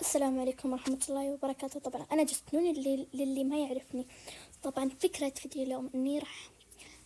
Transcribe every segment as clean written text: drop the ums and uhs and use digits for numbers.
السلام عليكم ورحمة الله وبركاته. طبعا أنا جسنون للي ما يعرفني. طبعا فكرة فيديو اليوم إني راح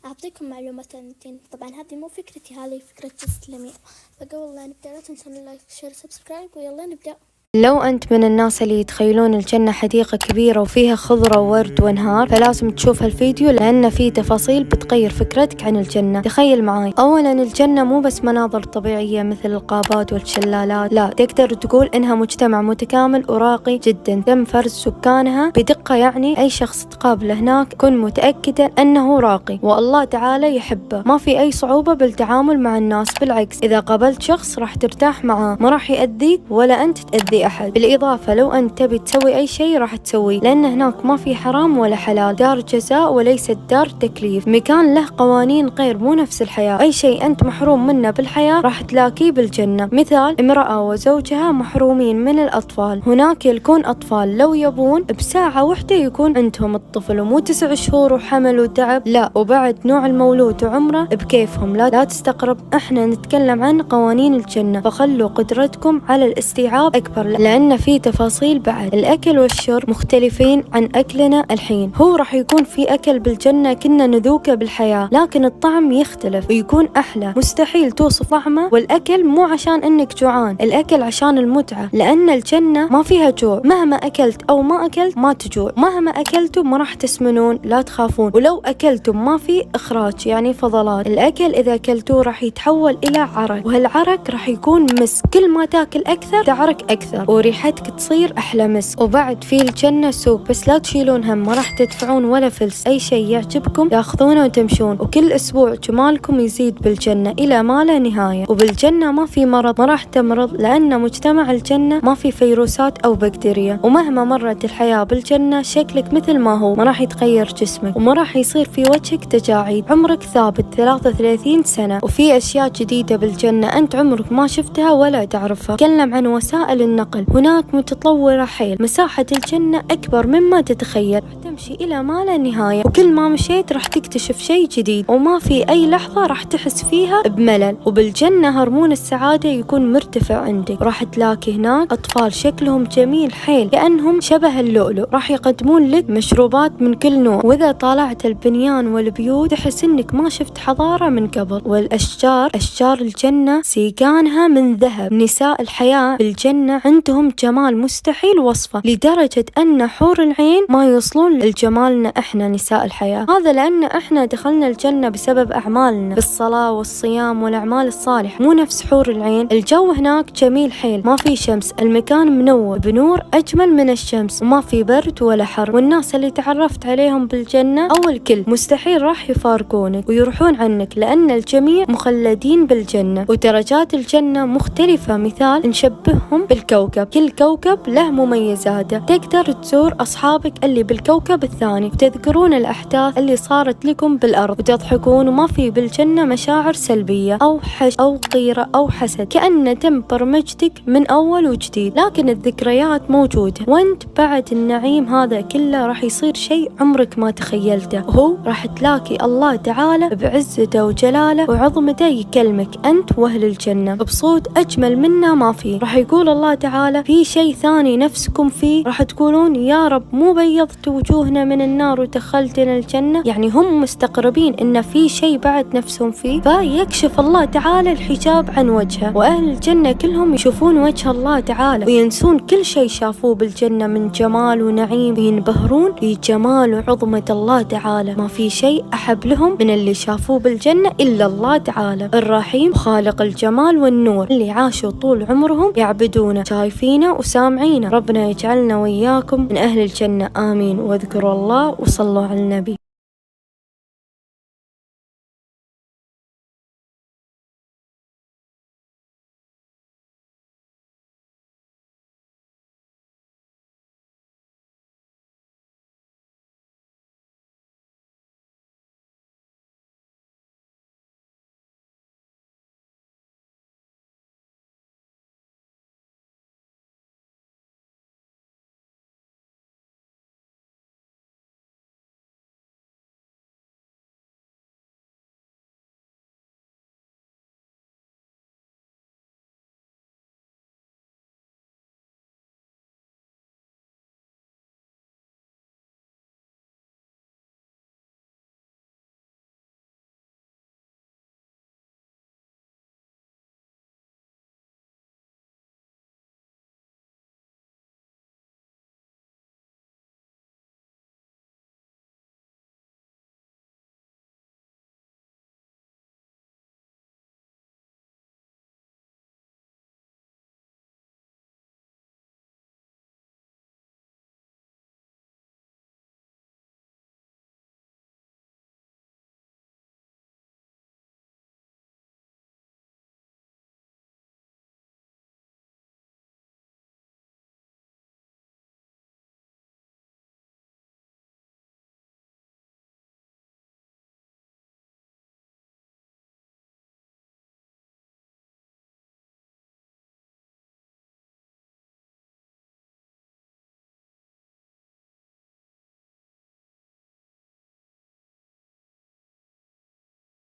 أعطيكم معلومة تنتين. طبعا هذه مو فكرتي، هذه فكرة جست لميع. فقبل لا نبدأ لا تنسون اللايك شير سبسكرايب ويلا نبدأ. لو أنت من الناس اللي يتخيلون الجنة حديقة كبيرة وفيها خضرة وورد وانهار، فلازم تشوف هالفيديو لأن فيه تفاصيل بتغير فكرتك عن الجنة. تخيل معاي، أولا الجنة مو بس مناظر طبيعية مثل الغابات والشلالات، لا، تقدر تقول إنها مجتمع متكامل وراقي جدا. تم فرز سكانها بدقة، يعني أي شخص تقابله هناك كن متأكدا أنه راقي والله تعالى يحبه. ما في أي صعوبة بالتعامل مع الناس، بالعكس إذا قابلت شخص راح ترتاح معاه، ما راح يأذيك ولا أنت تأذي أحد. بالإضافة لو أنت تبي تسوي أي شيء راح تسويه، لأن هناك ما في حرام ولا حلال، دار جزاء وليست دار تكليف. مكان له قوانين غير، مو نفس الحياة. أي شيء أنت محروم منه بالحياة راح تلاقيه بالجنة. مثال، امرأة وزوجها محرومين من الأطفال، هناك يلقون أطفال لو يبون بساعة واحدة يكون عندهم الطفل، ومو 9 شهور وحمل وتعب، لا، وبعد نوع المولود وعمره بكيفهم. لا تستقرب، احنا نتكلم عن قوانين الجنة، فخلوا قدرتكم على الاستيعاب أكبر، لأن في تفاصيل بعد. الأكل والشرب مختلفين عن أكلنا الحين. هو راح يكون في أكل بالجنة كنا نذوقه بالحياة، لكن الطعم يختلف ويكون أحلى. مستحيل توصف طعمه. والأكل مو عشان إنك جوعان، الأكل عشان المتعة، لأن الجنة ما فيها جوع. مهما أكلت أو ما أكلت ما تجوع، مهما أكلتم ما راح تسمنون، لا تخافون. ولو أكلتم ما في إخراج، يعني فضلات. الأكل إذا أكلتوه راح يتحول إلى عرق، وهالعرق راح يكون مسك. كل ما تاكل أكثر تعرق أكثر، وريحتك تصير أحلى مسك. وبعد في الجنة سوق، بس لا تشيلون هم، ما راح تدفعون ولا فلس. أي شيء يعجبكم تاخذونه وتمشون، وكل أسبوع جمالكم يزيد بالجنة إلى ما لا نهاية. وبالجنة ما في مرض، ما راح تمرض، لأن مجتمع الجنة ما في فيروسات أو بكتيريا. ومهما مرت الحياة بالجنة شكلك مثل ما هو، ما راح يتغير جسمك، وما راح يصير في وجهك تجاعيد. عمرك ثابت 33 سنة. وفي أشياء جديدة بالجنة أنت عمرك ما شفتها ولا تعرفها. تكلم عن وسائل النقل، هناك متطورة حيل. مساحة الجنة أكبر مما تتخيل، راح تمشي إلى ما لا نهاية، وكل ما مشيت راح تكتشف شيء جديد، وما في أي لحظة راح تحس فيها بملل. وبالجنة هرمون السعادة يكون مرتفع عندك. راح تلاقي هناك أطفال شكلهم جميل حيل كأنهم شبه اللؤلؤ. راح يقدمون لك مشروبات من كل نوع، وإذا طالعت البنيان والبيوت تحس إنك ما شفت حضارة من قبل. والأشجار، أشجار الجنة سيقانها من ذهب. نساء الحياة بالجنة عندهم جمال مستحيل وصفه، لدرجة أن حور العين ما يوصلون لجمالنا إحنا نساء الحياة. هذا لأن إحنا دخلنا الجنة بسبب أعمالنا بالصلاة والصيام والأعمال الصالحة، مو نفس حور العين. الجو هناك جميل حيل، ما في شمس، المكان منور بنور أجمل من الشمس، وما في برد ولا حر. والناس اللي تعرفت عليهم بالجنة أو الكل مستحيل راح يفارقونك ويروحون عنك، لأن الجميع مخلدين بالجنة. ودرجات الجنة مختلفة. مثال، نشبههم بالكوكب، كل كوكب له مميزاته. تقدر تزور أصحابك اللي بالكوكب الثاني، وتذكرون الأحداث اللي صارت لكم بالأرض، وتضحكون، وما في بالجنة مشاعر سلبية أو حش أو غيرة أو حسد، كأن تم برمجتك من أول وجديد. لكن الذكريات موجودة، وانت بعد النعيم هذا كله راح يصير شيء عمرك ما تخيلته، وهو راح تلاقي الله تعالى بعزته وجلاله وعظمته يكلمك أنت وأهل الجنة بصوت أجمل منه ما في. راح يقول الله تعالى في شيء ثاني نفسكم فيه، راح تقولون يا رب مو بيضت وجوهنا من النار ودخلتنا الجنة. يعني هم مستقربين إن في شيء بعد نفسهم فيه، فيكشف الله تعالى الحجاب عن وجهه، وأهل الجنة كلهم يشوفون وجه الله تعالى وينسون كل شيء شافوه بالجنة من جمال ونعيم، وينبهرون بجمال وعظمة الله تعالى. ما في شيء أحب لهم من اللي شافوه بالجنة إلا الله تعالى الرحيم خالق الجمال والنور، اللي عاشوا طول عمرهم يعبدونه، شايفينه وسامعينه. ربنا يجعلنا وإياكم من أهل الجنة، آمين. واذكروا الله وصلوا على النبي.